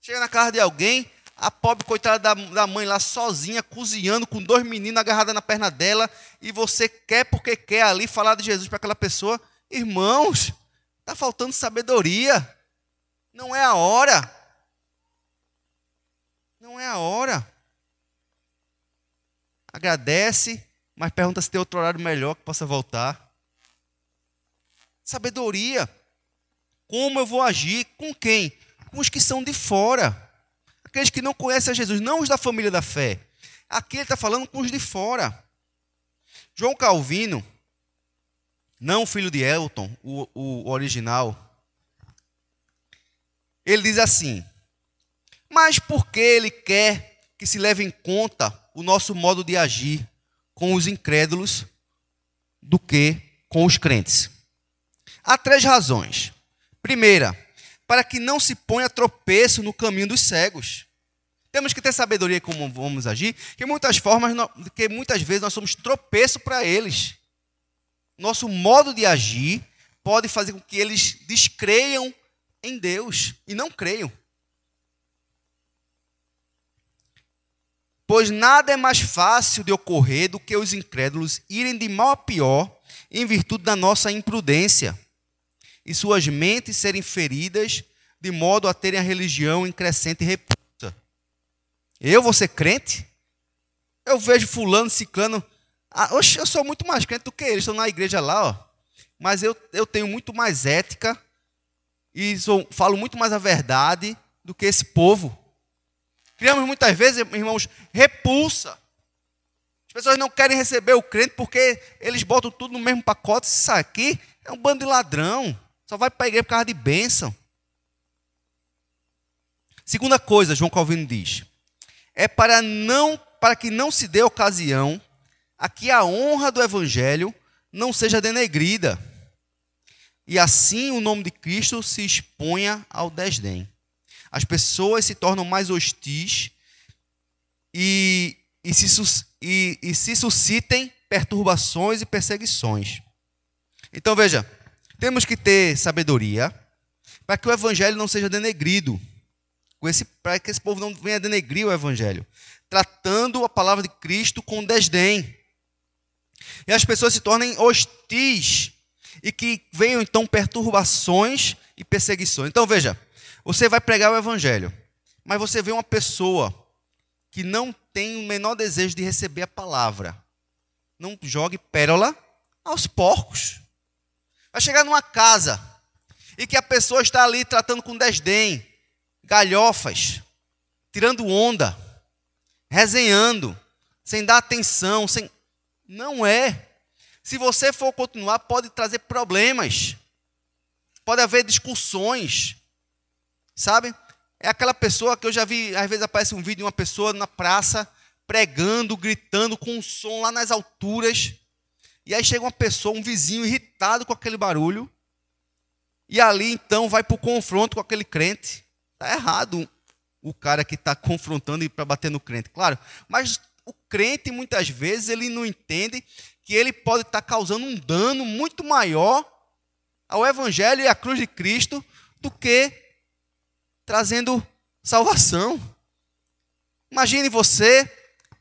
Chega na casa de alguém, a pobre coitada da mãe lá sozinha, cozinhando, com 2 meninos agarrados na perna dela, e você quer porque quer ali falar de Jesus para aquela pessoa. Irmãos, está faltando sabedoria. Não é a hora. Não é a hora. Agradece, mas pergunta se tem outro horário melhor que possa voltar. Sabedoria. Como eu vou agir? Com quem? Com os que são de fora. Aqueles que não conhecem a Jesus, não os da família da fé. Aqui ele está falando com os de fora. João Calvino, não o filho de Elton, o original, ele diz assim: mas por que ele quer que se leve em conta o nosso modo de agir com os incrédulos do que com os crentes? Há 3 razões. Primeira, para que não se ponha tropeço no caminho dos cegos. Temos que ter sabedoria como vamos agir, que muitas vezes nós somos tropeço para eles. Nosso modo de agir pode fazer com que eles descreiam em Deus e não creiam. Pois nada é mais fácil de ocorrer do que os incrédulos irem de mal a pior em virtude da nossa imprudência e suas mentes serem feridas de modo a terem a religião em crescente repulsa. Eu vou ser crente? Eu vejo fulano, ciclano. Oxe, eu sou muito mais crente do que eles. Estou na igreja lá, ó. Mas eu tenho muito mais ética e falo muito mais a verdade do que esse povo. Criamos muitas vezes, irmãos, repulsa. As pessoas não querem receber o crente porque eles botam tudo no mesmo pacote. Isso aqui é um bando de ladrão. Só vai para a igreja por causa de bênção. Segunda coisa, João Calvino diz, é para que não se dê ocasião a que a honra do evangelho não seja denegrida, e assim o nome de Cristo se exponha ao desdém. As pessoas se tornam mais hostis e se suscitem perturbações e perseguições. Então veja, temos que ter sabedoria para que o evangelho não seja denegrido, para que esse povo não venha denegrir o evangelho, tratando a palavra de Cristo com desdém. E as pessoas se tornem hostis e que venham então perturbações e perseguições. Então veja, você vai pregar o evangelho, mas você vê uma pessoa que não tem o menor desejo de receber a palavra. Não jogue pérola aos porcos. Vai chegar numa casa e que a pessoa está ali tratando com desdém, galhofas, tirando onda, resenhando, sem dar atenção, Não é. Se você for continuar, pode trazer problemas. Pode haver discussões. Sabe? É aquela pessoa que eu já vi, às vezes aparece um vídeo de uma pessoa na praça, pregando, gritando, com um som lá nas alturas. E aí chega uma pessoa, um vizinho irritado com aquele barulho. E ali então vai para o confronto com aquele crente. Está errado o cara que está confrontando e para bater no crente, claro. Mas o crente, muitas vezes, ele não entende que ele pode estar causando um dano muito maior ao evangelho e à cruz de Cristo do que trazendo salvação. Imagine você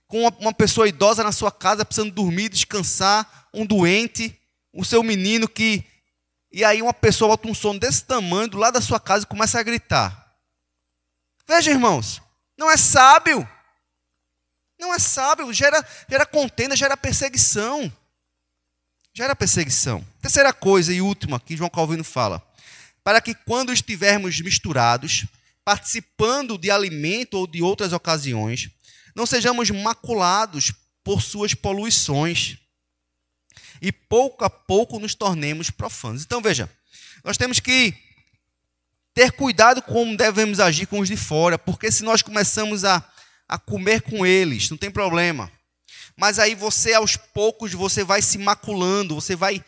com uma pessoa idosa na sua casa, precisando dormir, descansar, um doente, o seu menino que... E aí uma pessoa bota um som desse tamanho do lado da sua casa e começa a gritar. Veja, irmãos, não é sábio. Não é sábio, gera contenda, gera perseguição. Gera perseguição. Terceira coisa e última que João Calvino fala. Para que quando estivermos misturados, participando de alimento ou de outras ocasiões, não sejamos maculados por suas poluições e pouco a pouco nos tornemos profanos. Então veja, nós temos que ter cuidado como devemos agir com os de fora, porque se nós começamos a comer com eles, não tem problema. Mas aí você, aos poucos, você vai se maculando, você vai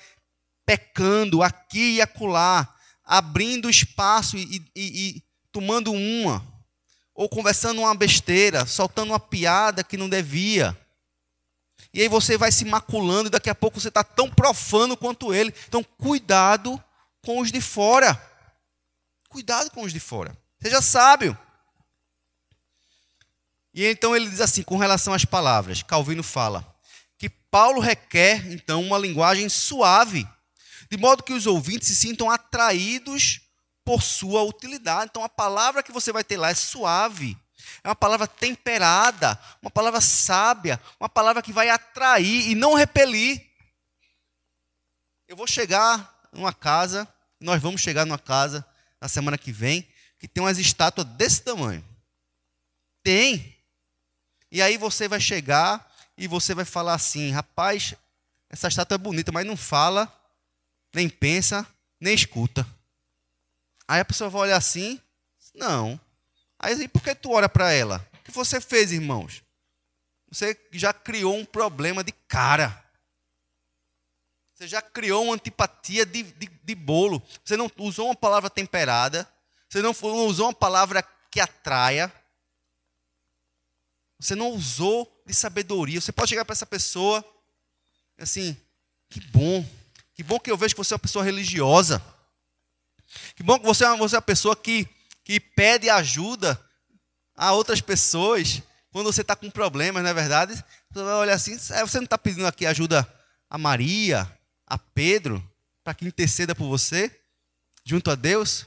pecando aqui e acolá, abrindo espaço e tomando uma, ou conversando uma besteira, soltando uma piada que não devia. E aí você vai se maculando e daqui a pouco você está tão profano quanto ele. Então, cuidado com os de fora. Cuidado com os de fora. Seja sábio. E então ele diz assim, com relação às palavras, Calvino fala que Paulo requer, então, uma linguagem suave, de modo que os ouvintes se sintam atraídos por sua utilidade. Então, a palavra que você vai ter lá é suave, é uma palavra temperada, uma palavra sábia, uma palavra que vai atrair e não repelir. Eu vou chegar numa casa, nós vamos chegar numa casa na semana que vem, que tem umas estátuas desse tamanho. Tem. E aí você vai chegar e você vai falar assim, rapaz, essa estátua é bonita, mas não fala, nem pensa, nem escuta. Aí a pessoa vai olhar assim, não. Aí por que tu ora para ela? O que você fez, irmãos? Você já criou um problema de cara. Você já criou uma antipatia de bolo. Você não usou uma palavra temperada. Você não usou uma palavra que atraia. Você não usou de sabedoria. Você pode chegar para essa pessoa assim, que bom que eu vejo que você é uma pessoa religiosa. Que bom que você é uma pessoa que pede ajuda a outras pessoas quando você está com problemas, não é verdade? Você vai olhar assim, você não está pedindo aqui ajuda a Maria, a Pedro, para que interceda por você, junto a Deus?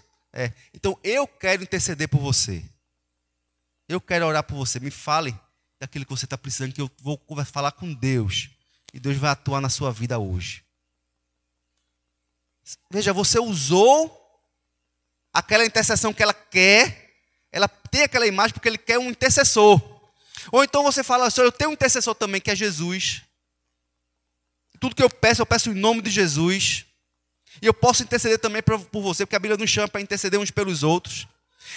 Então, eu quero interceder por você. Eu quero orar por você. Me fale daquilo que você está precisando, que eu vou falar com Deus. E Deus vai atuar na sua vida hoje. Veja, você usou aquela intercessão que ela quer. Ela tem aquela imagem porque ele quer um intercessor. Ou então você fala, Senhor, eu tenho um intercessor também, que é Jesus. Tudo que eu peço em nome de Jesus. E eu posso interceder também por você, porque a Bíblia nos chama para interceder uns pelos outros.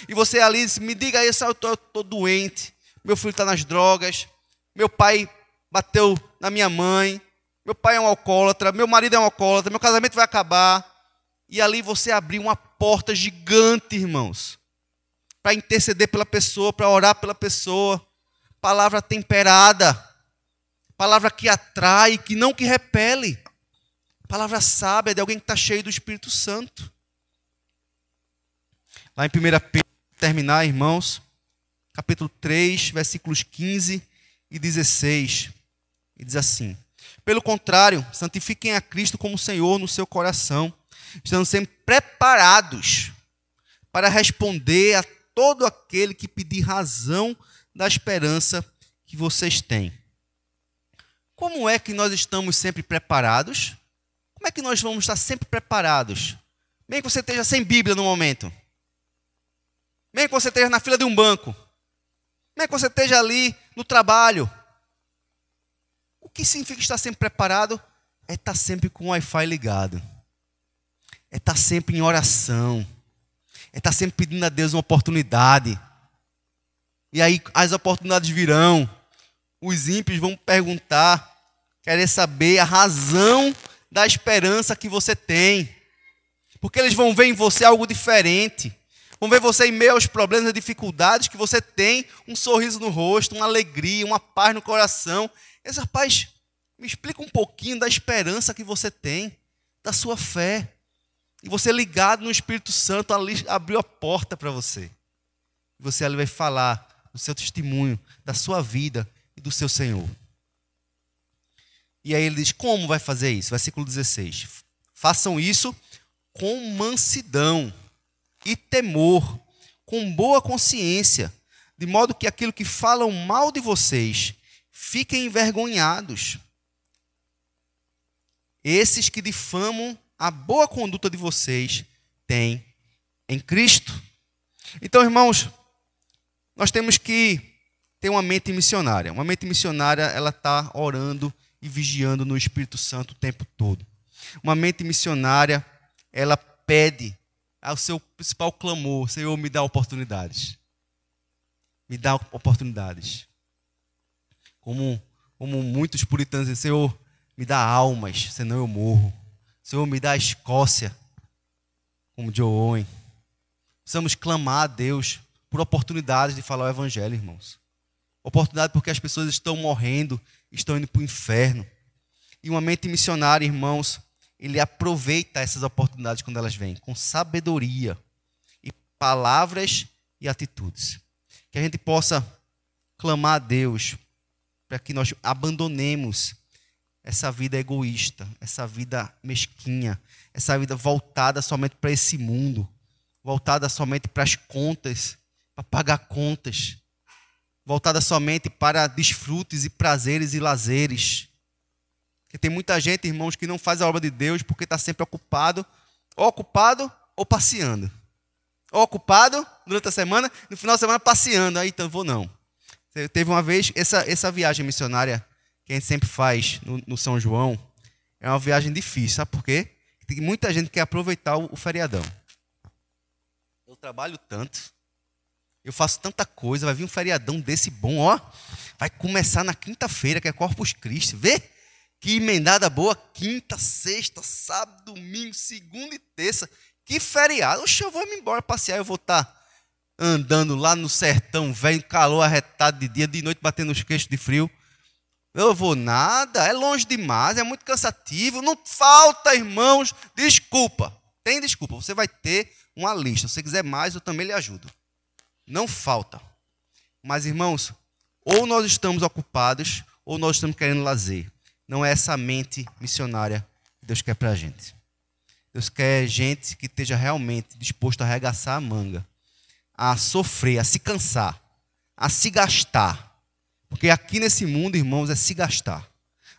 E você ali me diga aí, eu estou doente, meu filho está nas drogas, meu pai bateu na minha mãe, meu pai é um alcoólatra, meu marido é um alcoólatra, meu casamento vai acabar. E ali você abriu uma porta gigante, irmãos, para interceder pela pessoa, para orar pela pessoa. Palavra temperada, palavra que atrai, que não que repele. Palavra sábia de alguém que está cheio do Espírito Santo. Lá em 1 Pedro, terminar, irmãos, capítulo 3, versículos 15 e 16. E diz assim: pelo contrário, santifiquem a Cristo como Senhor no seu coração, estando sempre preparados para responder a todo aquele que pedir razão da esperança que vocês têm. Como é que nós estamos sempre preparados? Como é que nós vamos estar sempre preparados? Bem que você esteja sem Bíblia no momento. Bem que você esteja na fila de um banco. Bem que você esteja ali no trabalho. O que significa estar sempre preparado? É estar sempre com o Wi-Fi ligado. É estar sempre em oração. É estar sempre pedindo a Deus uma oportunidade. E aí as oportunidades virão. Os ímpios vão perguntar, querer saber a razão da esperança que você tem. Porque eles vão ver em você algo diferente. Vão ver você em meio aos problemas e dificuldades, que você tem um sorriso no rosto, uma alegria, uma paz no coração. Esse rapaz, me explica um pouquinho da esperança que você tem, da sua fé. E você ligado no Espírito Santo ali abriu a porta para você. Você ali vai falar do seu testemunho, da sua vida e do seu Senhor. E aí ele diz, como vai fazer isso? Versículo 16. Façam isso com mansidão e temor, com boa consciência, de modo que aquilo que falam mal de vocês fiquem envergonhados. Esses que difamam a boa conduta de vocês têm em Cristo. Então, irmãos, nós temos que ter uma mente missionária. Uma mente missionária, ela está orando e vigiando no Espírito Santo o tempo todo. Uma mente missionária, ela pede ao seu principal clamor: Senhor, me dá oportunidades. Me dá oportunidades. Como muitos puritanos dizem, Senhor, me dá almas, senão eu morro. Senhor, me dá a Escócia, como Joe Owen. Precisamos clamar a Deus por oportunidades de falar o Evangelho, irmãos. Oportunidade porque as pessoas estão morrendo, estão indo para o inferno. E uma mente missionária, irmãos, ele aproveita essas oportunidades quando elas vêm, com sabedoria e palavras e atitudes. Que a gente possa clamar a Deus para que nós abandonemos essa vida egoísta, essa vida mesquinha, essa vida voltada somente para esse mundo, voltada somente para as contas, para pagar contas, voltada somente para desfrutes e prazeres e lazeres. Porque tem muita gente, irmãos, que não faz a obra de Deus porque está sempre ocupado ou passeando. Ou ocupado durante a semana, no final da semana passeando. Aí então vou não. Teve uma vez, essa viagem missionária que a gente sempre faz no São João, é uma viagem difícil, sabe por quê? Tem muita gente que quer aproveitar o feriadão. Eu trabalho tanto, eu faço tanta coisa, vai vir um feriadão desse bom, ó. Vai começar na quinta-feira, que é Corpus Christi. Vê que emendada boa, quinta, sexta, sábado, domingo, segunda e terça. Que feriado. Oxe, eu vou me embora passear, eu vou estar andando lá no sertão, velho, calor arretado de dia, de noite batendo os queixos de frio. Eu vou nada, é longe demais, é muito cansativo. Não falta, irmãos, desculpa. Tem desculpa, você vai ter uma lista. Se você quiser mais, eu também lhe ajudo. Não falta. Mas, irmãos, ou nós estamos ocupados, ou nós estamos querendo lazer. Não é essa mente missionária que Deus quer para a gente. Deus quer gente que esteja realmente disposto a arregaçar a manga, a sofrer, a se cansar, a se gastar. Porque aqui nesse mundo, irmãos, é se gastar.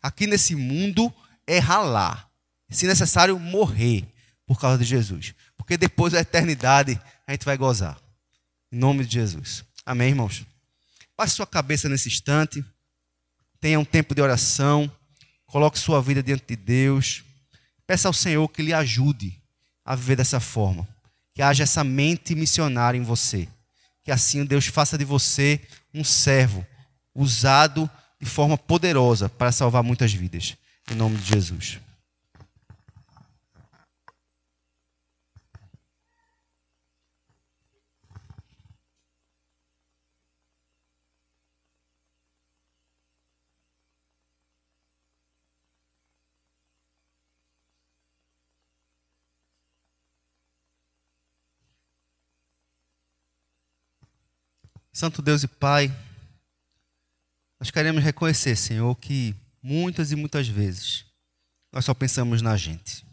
Aqui nesse mundo é ralar. Se necessário, morrer por causa de Jesus. Porque depois da eternidade a gente vai gozar. Em nome de Jesus. Amém, irmãos? Passe sua cabeça nesse instante. Tenha um tempo de oração. Coloque sua vida diante de Deus. Peça ao Senhor que lhe ajude a viver dessa forma. Que haja essa mente missionária em você. Que assim Deus faça de você um servo usado de forma poderosa para salvar muitas vidas. Em nome de Jesus. Santo Deus e Pai, nós queremos reconhecer, Senhor, que muitas e muitas vezes nós só pensamos na gente.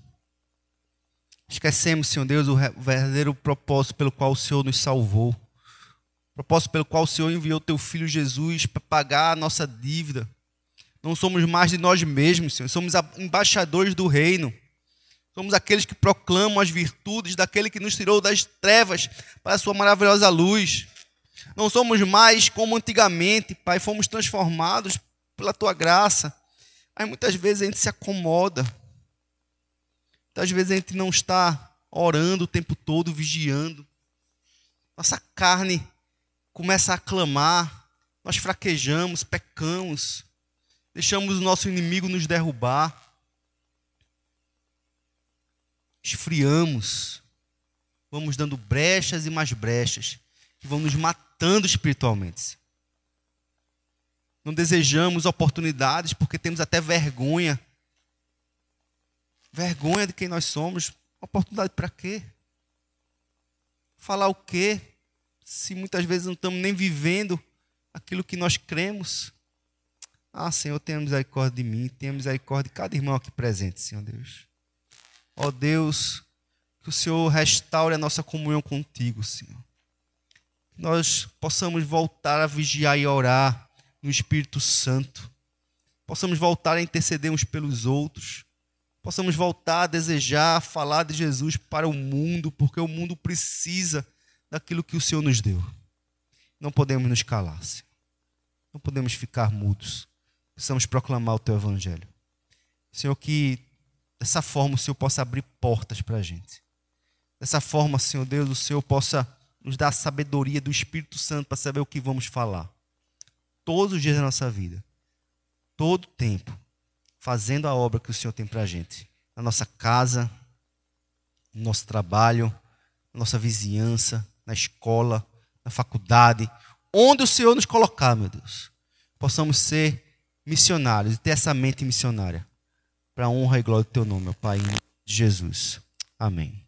Esquecemos, Senhor Deus, o verdadeiro propósito pelo qual o Senhor nos salvou. O propósito pelo qual o Senhor enviou teu Filho Jesus para pagar a nossa dívida. Não somos mais de nós mesmos, Senhor. Somos embaixadores do reino. Somos aqueles que proclamam as virtudes daquele que nos tirou das trevas para a sua maravilhosa luz. Não somos mais como antigamente, Pai, fomos transformados pela Tua graça. Mas muitas vezes a gente se acomoda. Muitas vezes a gente não está orando o tempo todo, vigiando. Nossa carne começa a clamar, nós fraquejamos, pecamos, deixamos o nosso inimigo nos derrubar. Esfriamos, vamos dando brechas e mais brechas, que vão nos matando espiritualmente. Não desejamos oportunidades porque temos até vergonha. Vergonha de quem nós somos. Oportunidade para quê? Falar o quê? Se muitas vezes não estamos nem vivendo aquilo que nós cremos. Ah, Senhor, tenha misericórdia de mim, tenha misericórdia de cada irmão aqui presente, Senhor Deus. Ó Deus, que o Senhor restaure a nossa comunhão contigo, Senhor. Que nós possamos voltar a vigiar e orar no Espírito Santo. Possamos voltar a interceder uns pelos outros. Possamos voltar a desejar falar de Jesus para o mundo, porque o mundo precisa daquilo que o Senhor nos deu. Não podemos nos calar, Senhor. Não podemos ficar mudos. Precisamos proclamar o Teu Evangelho. Senhor, que dessa forma o Senhor possa abrir portas para a gente. Dessa forma, Senhor Deus, o Senhor possa nos dar a sabedoria do Espírito Santo para saber o que vamos falar. Todos os dias da nossa vida. Todo tempo. Fazendo a obra que o Senhor tem para a gente. Na nossa casa, no nosso trabalho, na nossa vizinhança, na escola, na faculdade. Onde o Senhor nos colocar, meu Deus. Possamos ser missionários e ter essa mente missionária. Para a honra e glória do Teu nome, meu Pai, em nome de Jesus. Amém.